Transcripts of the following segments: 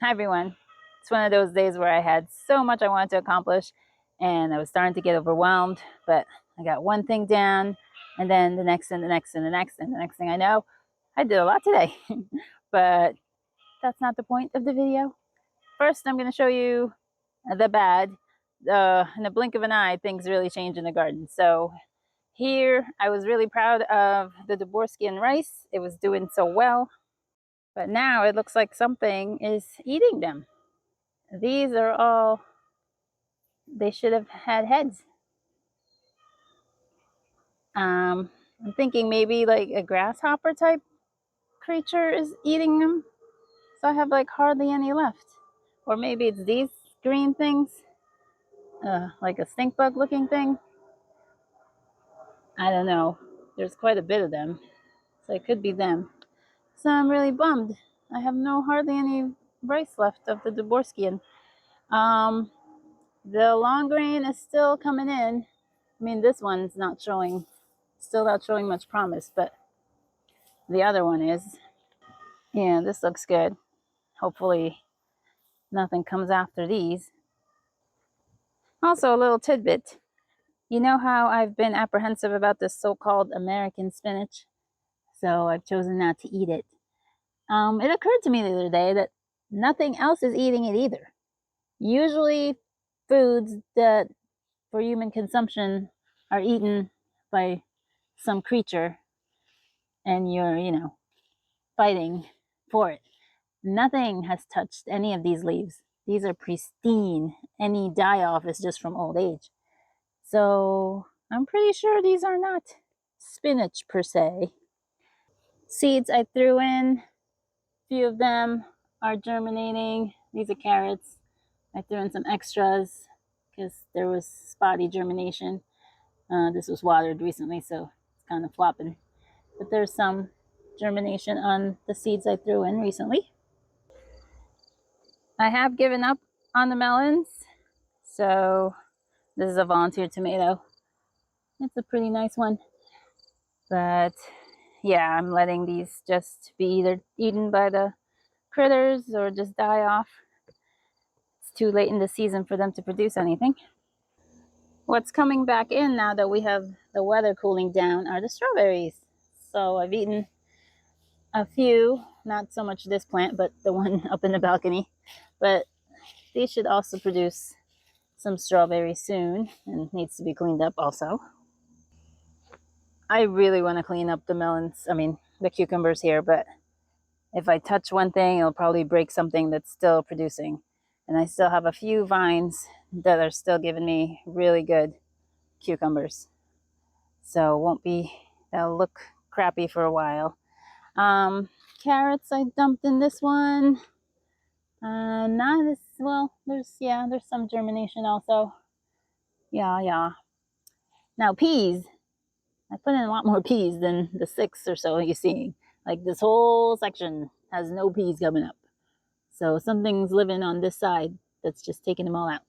Hi everyone. It's one of those days where I had so much I wanted to accomplish and I was starting to get overwhelmed, but I got one thing down and then the next and the next and the next and the next thing I know, I did a lot today. But that's not the point of the video. First, I'm going to show you the bad. In the blink of an eye, things really change in the garden. So here, I was really proud of the Dvorsky rice. It was doing so well, but now it looks like something is eating them. These are all, they should have had heads. I'm thinking maybe like a grasshopper type creature is eating them. So I have like hardly any left. Or maybe it's these green things, like a stink bug looking thing. I don't know. There's quite a bit of them. So it could be them. So I'm really bummed. I have hardly any rice left of the Dvorsky. Um, the long grain is still coming in. I mean, this one's still not showing much promise, but the other one is. Yeah, this looks good. Hopefully nothing comes after these. Also, a little tidbit. You know how I've been apprehensive about this so-called American spinach? So I've chosen not to eat it. It occurred to me the other day that nothing else is eating it either. Usually foods that for human consumption are eaten by some creature and you're fighting for it. Nothing has touched any of these leaves. These are pristine. Any die-off is just from old age. So I'm pretty sure these are not spinach per se. Seeds I threw in, a few of them are germinating. These are carrots. I threw in some extras because there was spotty germination. This was watered recently, so it's kind of flopping. But there's some germination on the seeds I threw in recently. I have given up on the melons. So this is a volunteer tomato. It's a pretty nice one. But yeah, I'm letting these just be either eaten by the critters or just die off. It's too late in the season for them to produce anything. What's coming back in now that we have the weather cooling down are the strawberries. So I've eaten a few, not so much this plant, but the one up in the balcony. But these should also produce some strawberries soon and needs to be cleaned up also. I really want to clean up the melons, the cucumbers here, but if I touch one thing, it'll probably break something that's still producing. And I still have a few vines that are still giving me really good cucumbers. So that'll look crappy for a while. Carrots I dumped in this one. Not as well. There's some germination also. Yeah. Now peas. I put in a lot more peas than the 6 or so you're seeing. Like this whole section has no peas coming up. So something's living on this side that's just taking them all out.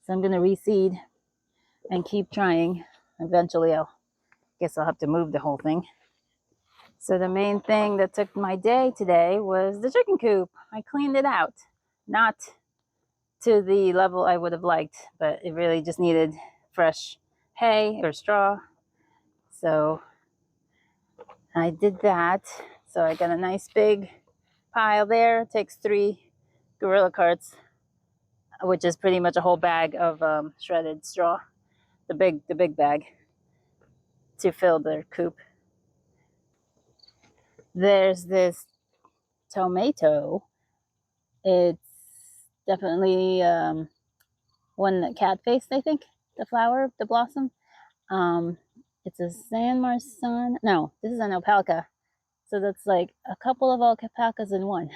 So I'm going to reseed and keep trying. Eventually I'll have to move the whole thing. So the main thing that took my day today was the chicken coop. I cleaned it out. Not to the level I would have liked, but it really just needed fresh hay or straw. So I did that. So I got a nice big pile there. It takes 3 Gorilla Carts, which is pretty much a whole bag of shredded straw, the big bag, to fill their coop. There's this tomato. It's definitely one that cat faced, I think, the flower, the blossom. It's a San Marsan. No, this is an alpaca. So that's like a couple of alpacas in one.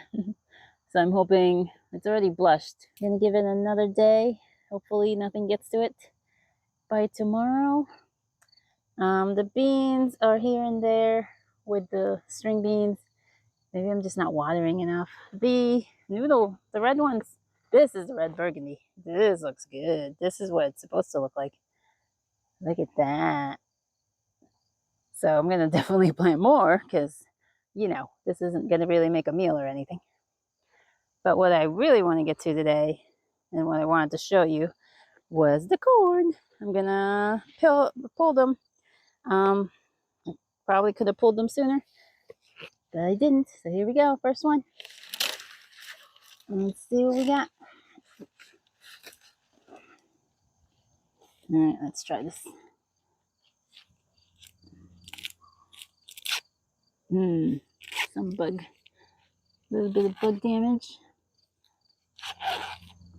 So I'm hoping it's already blushed. I'm gonna give it another day. Hopefully nothing gets to it by tomorrow. The beans are here and there with the string beans. Maybe I'm just not watering enough. The red ones, this is the red burgundy. This looks good. This is what it's supposed to look like. Look at that. So I'm going to definitely plant more because, this isn't going to really make a meal or anything. But what I really want to get to today, and what I wanted to show you, was the corn. I'm gonna pull them. Probably could have pulled them sooner, but I didn't. So here we go, first one. Let's see what we got. All right, let's try this. Some bug, a little bit of bug damage.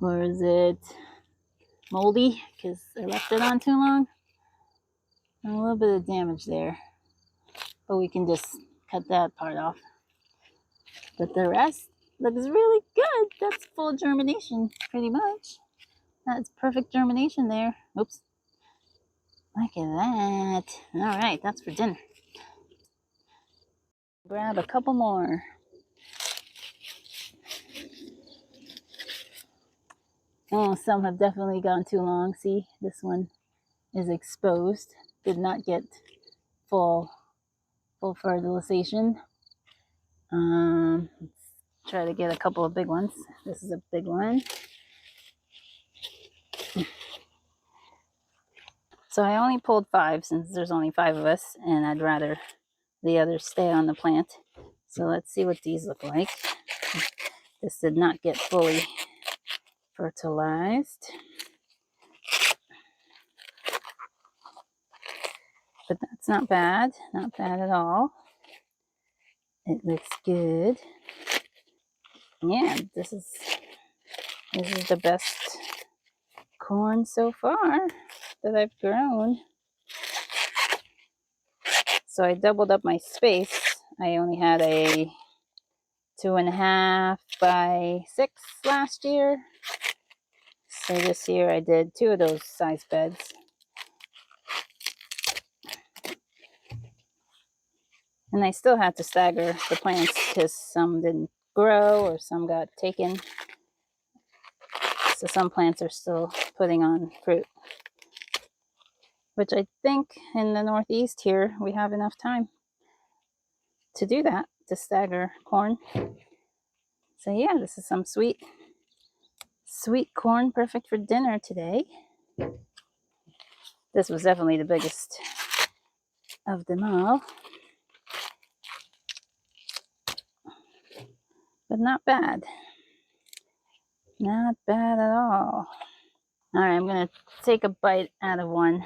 Or is it moldy because I left it on too long? A little bit of damage there, but we can just cut that part off. But the rest looks really good. That's full germination, pretty much. That's perfect germination there. Oops. Look at that. All right, that's for dinner. Grab a couple more. Oh, some have definitely gone too long. See, this one is exposed. Did not get full fertilization. Let's try to get a couple of big ones. This is a big one. So I only pulled 5 since there's only 5 of us, and I'd rather the others stay on the plant. So let's see what these look like. This did not get fully fertilized, but that's not bad. Not bad at all. It looks good. Yeah, this is the best corn so far that I've grown. So I doubled up my space. I only had a 2.5 by 6 last year. So this year I did 2 of those size beds. And I still had to stagger the plants because some didn't grow or some got taken. So some plants are still putting on fruit, which I think in the Northeast here we have enough time to do that, to stagger corn. So yeah, this is some sweet corn, perfect for dinner today. This was definitely the biggest of them all, but not bad. Not bad at all. All right, I'm gonna take a bite out of one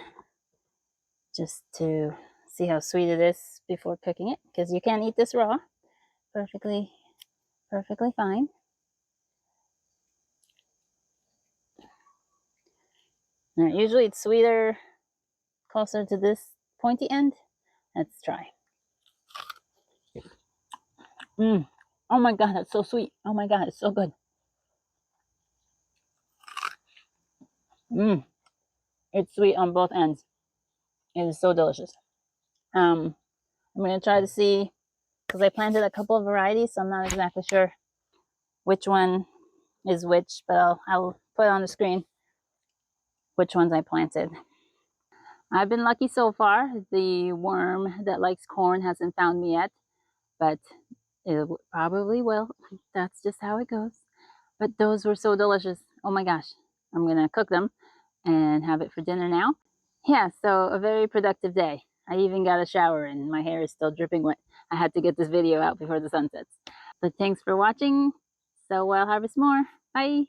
just to see how sweet it is before cooking it, because you can't eat this raw. Perfectly fine. All right, usually it's sweeter closer to this pointy end. Let's try. Oh my god, that's so sweet. Oh my god, it's so good. It's sweet on both ends. It is so delicious. I'm gonna try to see, because I planted a couple of varieties, so I'm not exactly sure which one is which, but I'll put on the screen which ones I planted. I've been lucky so far. The worm that likes corn hasn't found me yet, but it probably will. That's just how it goes. But those were so delicious. Oh my gosh. I'm gonna cook them and have it for dinner now. Yeah, so a very productive day. I even got a shower and my hair is still dripping wet. I had to get this video out before the sun sets. But thanks for watching. So I'll harvest more. Bye.